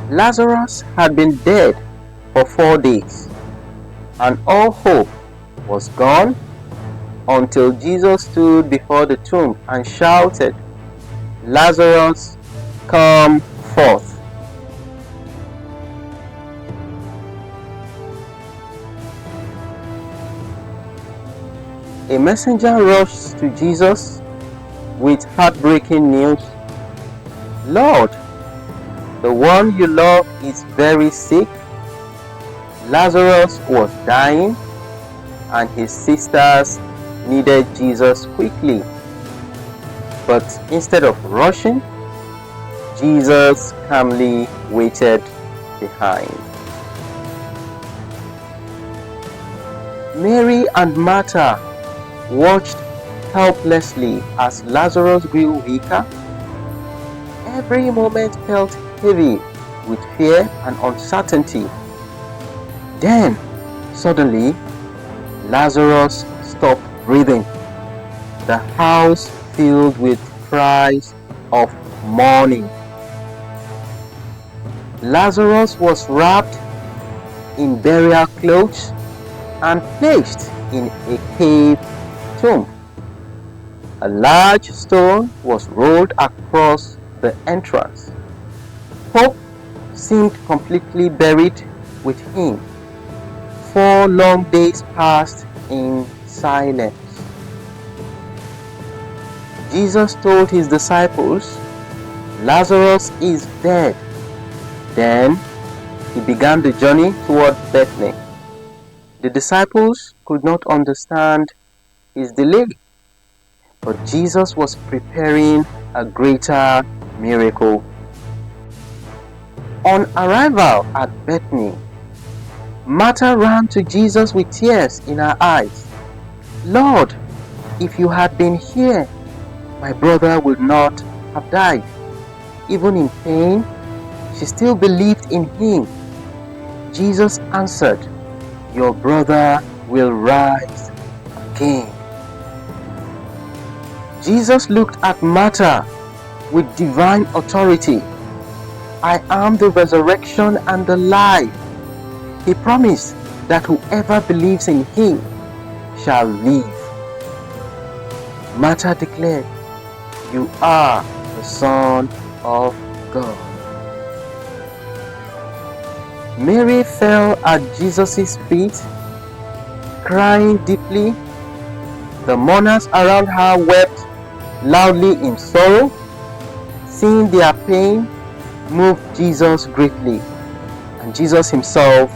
Lazarus had been dead for 4 days, and all hope was gone until Jesus stood before the tomb and shouted, "Lazarus, come forth." A messenger rushed to Jesus with heartbreaking news. "Lord, the one you love is very sick. Lazarus was dying, and his sisters needed Jesus quickly." But instead of rushing, Jesus calmly waited behind. Mary and Martha watched helplessly as Lazarus grew weaker. Every moment felt heavy with fear and uncertainty. Then, suddenly, Lazarus stopped breathing. The house filled with cries of mourning. Lazarus was wrapped in burial clothes and placed in a cave tomb. A large stone was rolled across the entrance. Hope seemed completely buried with him. 4 long days passed in silence. Jesus told his disciples, "Lazarus is dead." Then he began the journey toward Bethany. The disciples could not understand his delay, but Jesus was preparing a greater miracle. On arrival at Bethany, Martha ran to Jesus with tears in her eyes. "Lord, if you had been here, my brother would not have died." Even in pain, she still believed in him. Jesus answered, "Your brother will rise again." Jesus looked at Martha with divine authority. "I am the resurrection and the life." He promised that whoever believes in him shall live. Martha declared, "You are the Son of God." Mary fell at Jesus' feet, crying deeply. The mourners around her wept loudly in sorrow. Seeing their pain moved Jesus greatly, and Jesus himself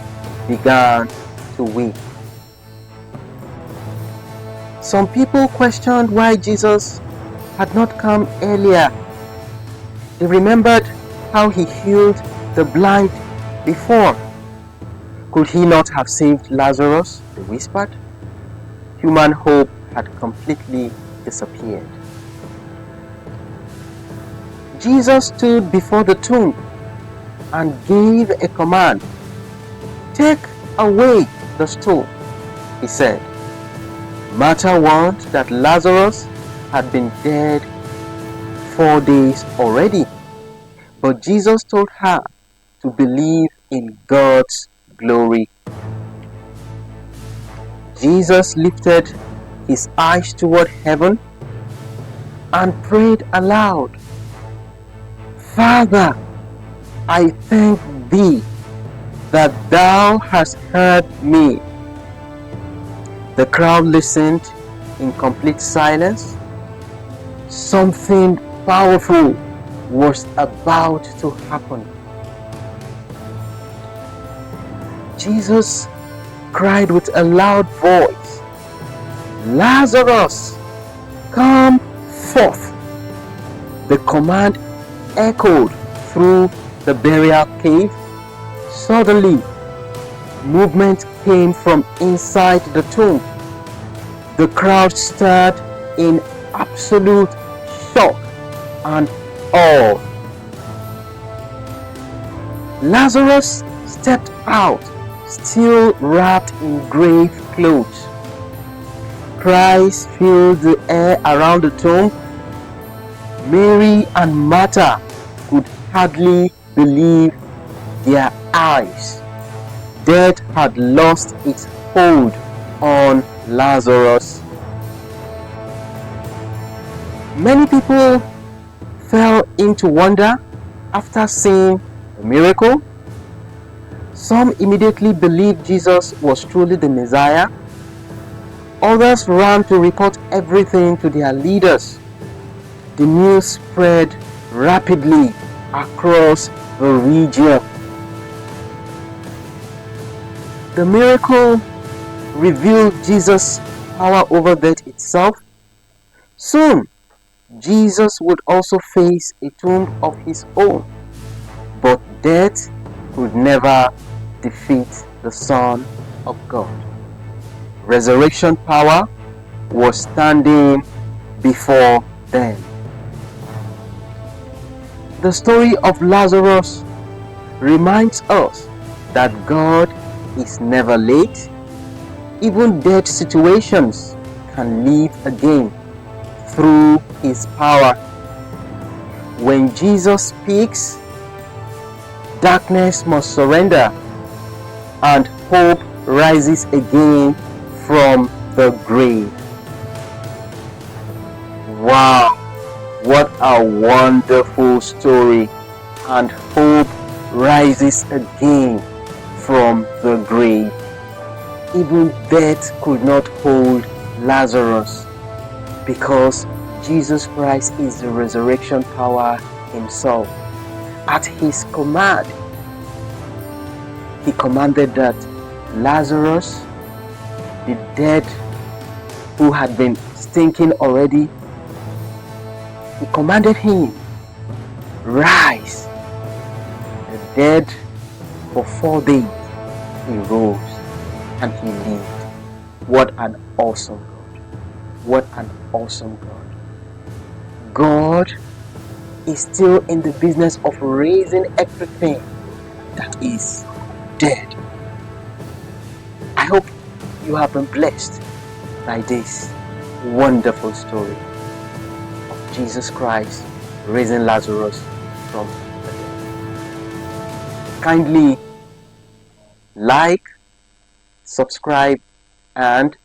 began to weep. Some people questioned why Jesus had not come earlier. They remembered how he healed the blind before. Could he not have saved Lazarus? They whispered. Human hope had completely disappeared. Jesus stood before the tomb and gave a command. "Take away the stone," he said. Martha warned that Lazarus had been dead 4 days already, but Jesus told her to believe in God's glory. Jesus lifted his eyes toward heaven and prayed aloud, "Father, I thank thee that thou hast heard me." The crowd listened in complete silence. Something powerful was about to happen. Jesus cried with a loud voice, "Lazarus, come forth." The command echoed through the burial cave. Suddenly, movement came from inside the tomb. The crowd stared in absolute shock and awe. Lazarus stepped out, still wrapped in grave clothes. Cries filled the air around the tomb. Mary and Martha could hardly believe their eyes. Death had lost its hold on Lazarus. Many people fell into wonder after seeing the miracle. Some immediately believed Jesus was truly the Messiah. Others ran to report everything to their leaders. The news spread rapidly across the region. The miracle revealed Jesus' power over death itself. Soon, Jesus would also face a tomb of his own, but death could never defeat the Son of God. Resurrection power was standing before them. The story of Lazarus reminds us that God is never late. Even dead situations can live again through his power. When Jesus speaks, darkness must surrender and hope rises again from the grave. Wow, what a wonderful story! And hope rises again from the grave. Even death could not hold Lazarus, because Jesus Christ is the resurrection power himself. At his command, he commanded that Lazarus, the dead who had been stinking already, he commanded him, rise. The dead, for 4 days, he rose and he lived. What an awesome God. What an awesome God. God is still in the business of raising everything that is dead. I hope you have been blessed by this wonderful story of Jesus Christ raising Lazarus from the dead. Kindly like, subscribe, and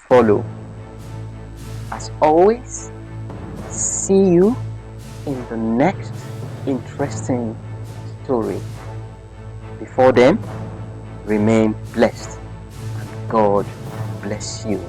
follow. As always, see you in the next interesting story. Before then, remain blessed and God bless you.